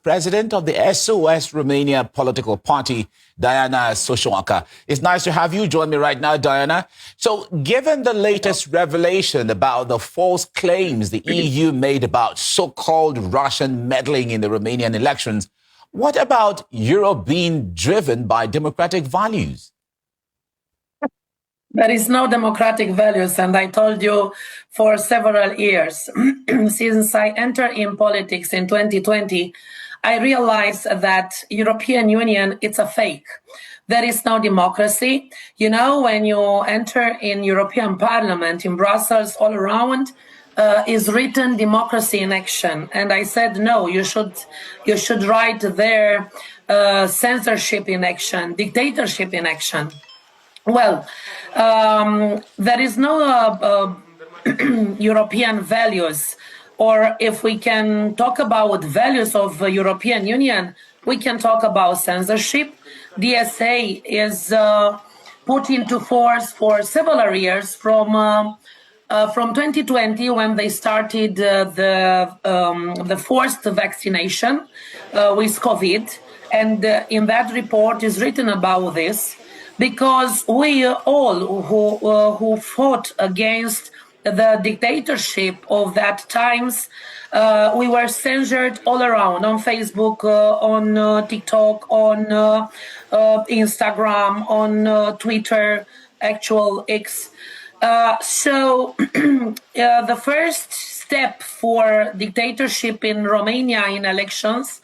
president of the SOS Romania political party, Diana Șoșoacă. It's nice to have you join me right now, Diana. So, given the latest revelation about the false claims the EU made about so-called Russian meddling in the Romanian elections, what about Europe being driven by democratic values? There is no democratic values, and I told you for several years. Since I entered in politics in 2020, I realized that European Union, it's a fake. There is no democracy. You know, when you enter in European Parliament in Brussels, all around is written democracy in action. And I said, no, you should write there censorship in action, dictatorship in action. Well, there is no European values, or if we can talk about values of the European Union, we can talk about censorship. DSA is put into force for several years from 2020 when they started the forced vaccination with COVID, and in that report is written about this. Because we all who fought against the dictatorship of that times, we were censored all around on Facebook, on TikTok, on Instagram, on Twitter, actual X. So the first step for dictatorship in Romania in elections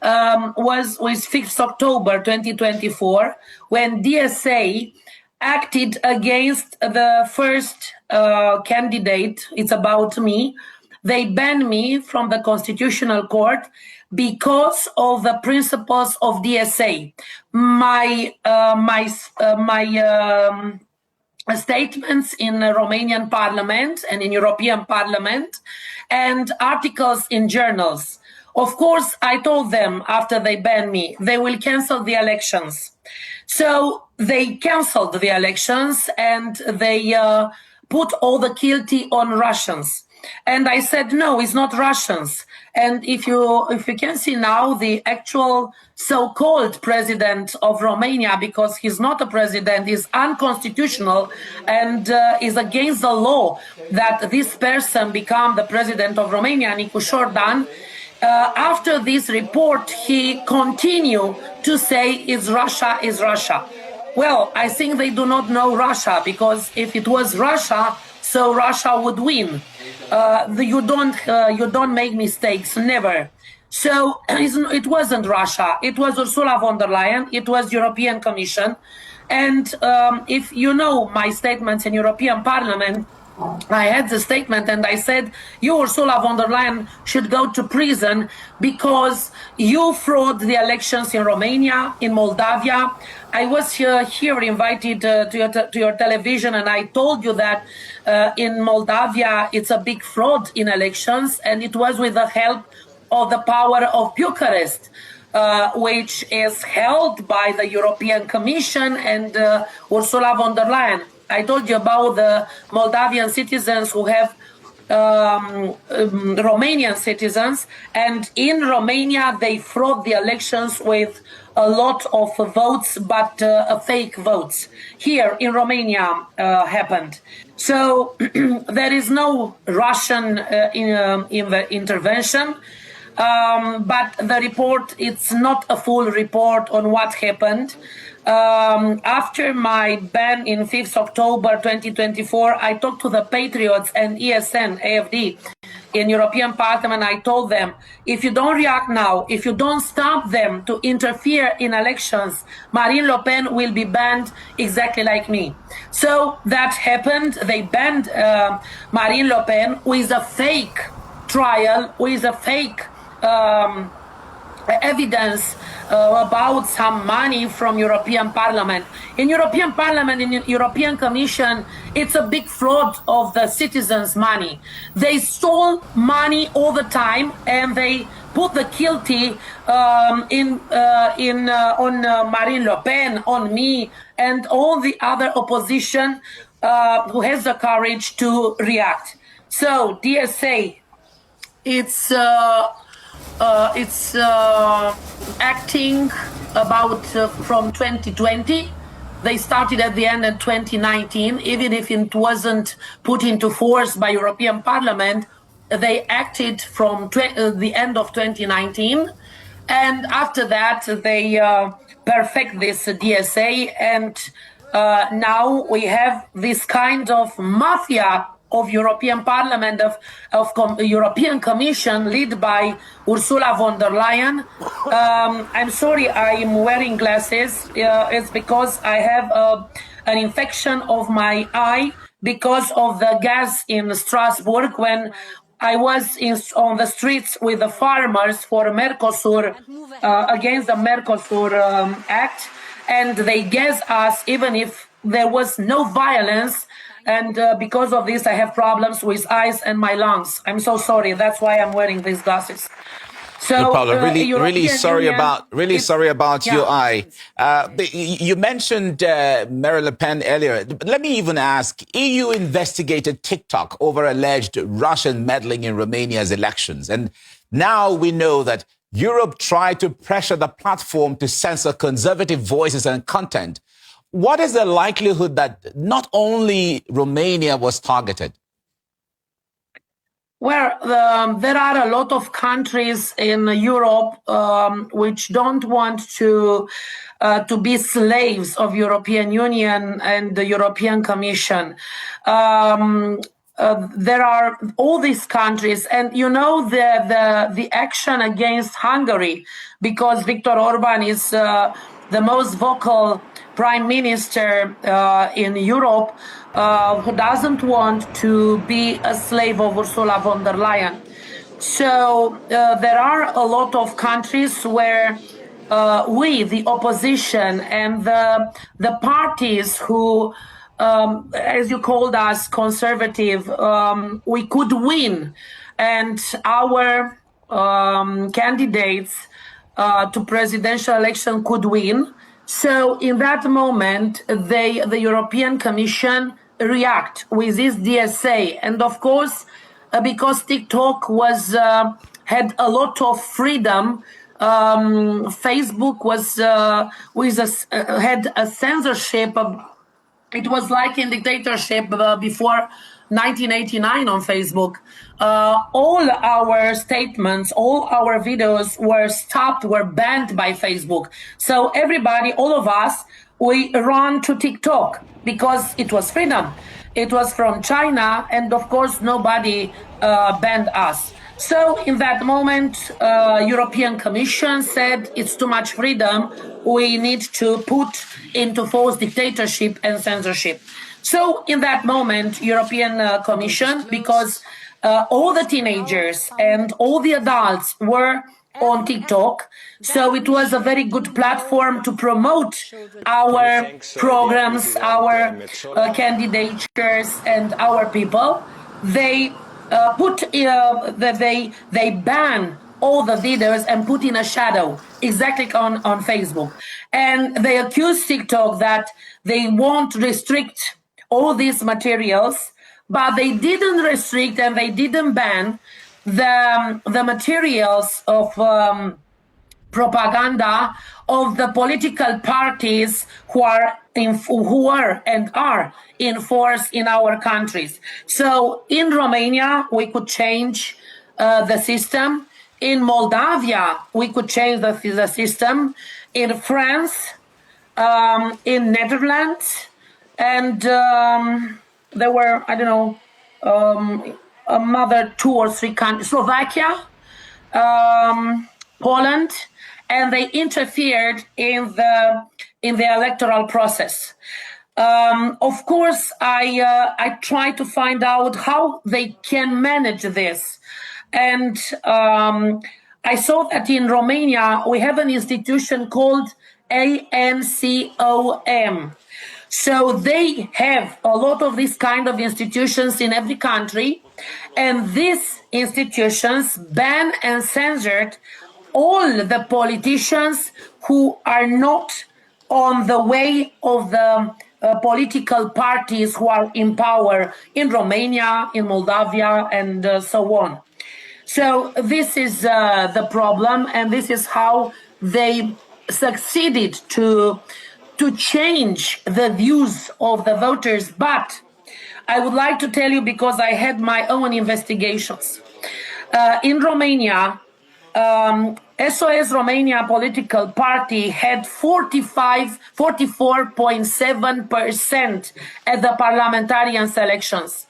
was 5th October 2024, when DSA acted against the first candidate. It's about me. They banned me from the Constitutional Court because of the principles of DSA. My statements in the Romanian Parliament and in European Parliament, and articles in journals. Of course, I told them after they banned me, they will cancel the elections. So they canceled the elections and they put all the guilty on Russians. And I said, no, it's not Russians. And if you can see now, the actual so-called president of Romania, because he's not a president, is unconstitutional and is against the law that this person become the president of Romania, Nicu Șordan. After this report, he continued to say, is Russia. Well, I think they do not know Russia, because if it was Russia, so Russia would win. You don't make mistakes, never. So it wasn't Russia. It was Ursula von der Leyen. It was European Commission. And if you know my statements in European Parliament, I had the statement and I said, you, Ursula von der Leyen, should go to prison because you fraud the elections in Romania, in Moldavia. I was here invited to your television, and I told you that in Moldavia it's a big fraud in elections, and it was with the help of the power of Bucharest, which is held by the European Commission and Ursula von der Leyen. I told you about the Moldavian citizens who have Romanian citizens, and in Romania they fraud the elections with a lot of votes, but fake votes. Here in Romania happened. So there is no Russian intervention, but the report, it's not a full report on what happened. After my ban in 5th October 2024, I talked to the Patriots and ESN, AFD, in European Parliament. I told them, if you don't react now, if you don't stop them to interfere in elections, Marine Le Pen will be banned exactly like me. So that happened. They banned Marine Le Pen with a fake trial, with a fake evidence about some money from European Parliament. In European Parliament, in European Commission, it's a big fraud of the citizens' money. They stole money all the time, and they put the guilty on Marine Le Pen, on me, and all the other opposition who has the courage to react. So DSA, it's it's acting about from 2020. They started at the end of 2019, even if it wasn't put into force by European Parliament. They acted from the end of 2019, and after that they perfect this DSA, and now we have this kind of mafia of European Parliament, of European Commission, led by Ursula von der Leyen. I'm sorry, I'm wearing glasses. It's because I have an infection of my eye because of the gas in Strasbourg when I was on the streets with the farmers for Mercosur, against the Mercosur Act, and they gassed us even if there was no violence. And because of this, I have problems with eyes and my lungs. I'm so sorry. That's why I'm wearing these glasses. So, no problem. Really sorry about your eye. You mentioned Marine Le Pen earlier. Let me even ask, EU investigated TikTok over alleged Russian meddling in Romania's elections. And now we know that Europe tried to pressure the platform to censor conservative voices and content. What is the likelihood that not only Romania was targeted? Well, there are a lot of countries in Europe which don't want to be slaves of European Union and the European Commission. There are all these countries, and you know the action against Hungary, because Viktor Orban is the most vocal prime minister in Europe, who doesn't want to be a slave of Ursula von der Leyen. So there are a lot of countries where we, the opposition, and the parties who, as you called us, conservative, we could win, and our candidates to presidential election could win. So in that moment, the European Commission react with this DSA. And of course, because TikTok had a lot of freedom, Facebook was had a censorship. It was like in dictatorship before 1989 on Facebook. All our statements, all our videos were stopped, were banned by Facebook. So everybody, all of us, we ran to TikTok because it was freedom. It was from China, and of course nobody banned us. So in that moment, European Commission said it's too much freedom. We need to put into force dictatorship and censorship. So in that moment, European Commission, because all the teenagers and all the adults were on TikTok, so it was a very good platform to promote our programs, our candidatures, and our people. They they ban all the videos and put in a shadow, exactly on Facebook. And they accuse TikTok that they won't restrict all these materials, but they didn't restrict and they didn't ban the materials of propaganda of the political parties who are and are in force in our countries. So in Romania, we could change the system. In Moldavia, we could change the system. In France, in Netherlands, and there were, I don't know, another 2 or 3 countries, Slovakia, Poland, and they interfered in the electoral process. Of course, I tried to find out how they can manage this. And I saw that in Romania, we have an institution called ANCOM. So they have a lot of these kind of institutions in every country. And these institutions ban and censored all the politicians who are not on the way of the political parties who are in power in Romania, in Moldavia, and so on. So this is the problem, and this is how they succeeded to change the views of the voters. But I would like to tell you, because I had my own investigations. In Romania, SOS Romania political party had 44.7% at the parliamentarian elections.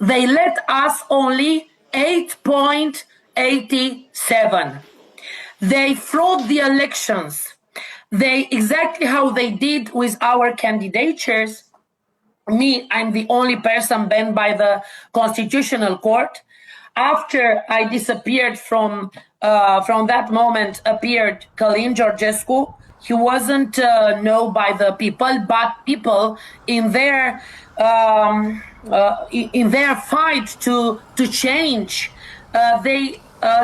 They let us only 8.87. They fraud the elections. They exactly how they did with our candidatures. Me, I'm the only person banned by the Constitutional Court. After I disappeared from that moment, appeared Călin Georgescu. He wasn't known by the people, but people in their fight to change, they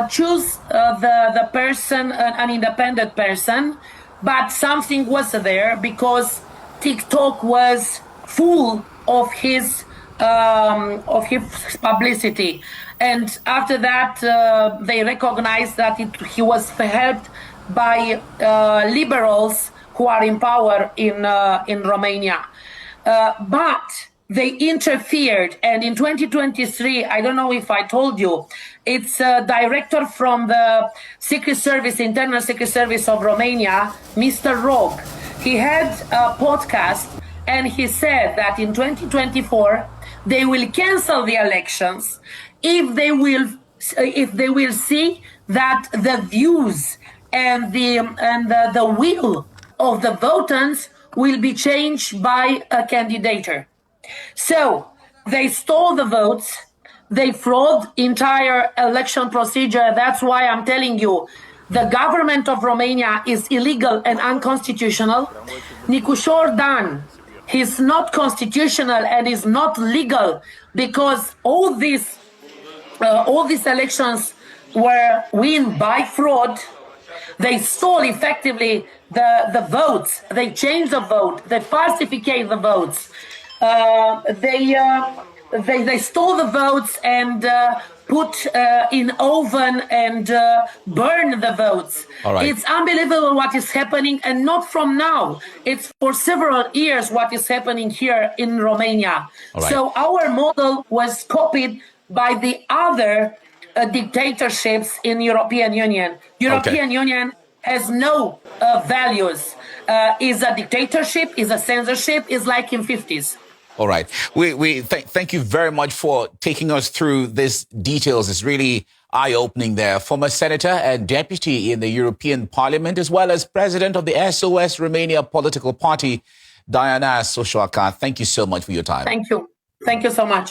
choose the person, an independent person. But something was there, because TikTok was full of his publicity. And after that, they recognized that he was helped by liberals who are in power in Romania. But they interfered, and in 2023, I don't know if I told you, it's a director from the Secret Service, Internal Secret Service of Romania, Mr. Rog. He had a podcast, and he said that in 2024 they will cancel the elections if they will see that the views and the will of the voters will be changed by a candidate. So they stole the votes, they fraud entire election procedure. That's why I'm telling you, the government of Romania is illegal and unconstitutional. Nicușor Dan, he's not constitutional and is not legal, because all these elections were won by fraud. They stole effectively the votes. They changed the vote. They falsified the votes. They stole the votes and put in oven and burn the votes. All right. It's unbelievable what is happening, and not from now. It's for several years what is happening here in Romania. All right. So our model was copied by the other dictatorships in European Union. European Union has no values. Is a dictatorship, is a censorship, is like in 50s. All right. We thank you very much for taking us through these details. It's really eye-opening there. Former senator and deputy in the European Parliament, as well as president of the SOS Romania political party, Diana Șoșoacă. Thank you so much for your time. Thank you. Thank you so much.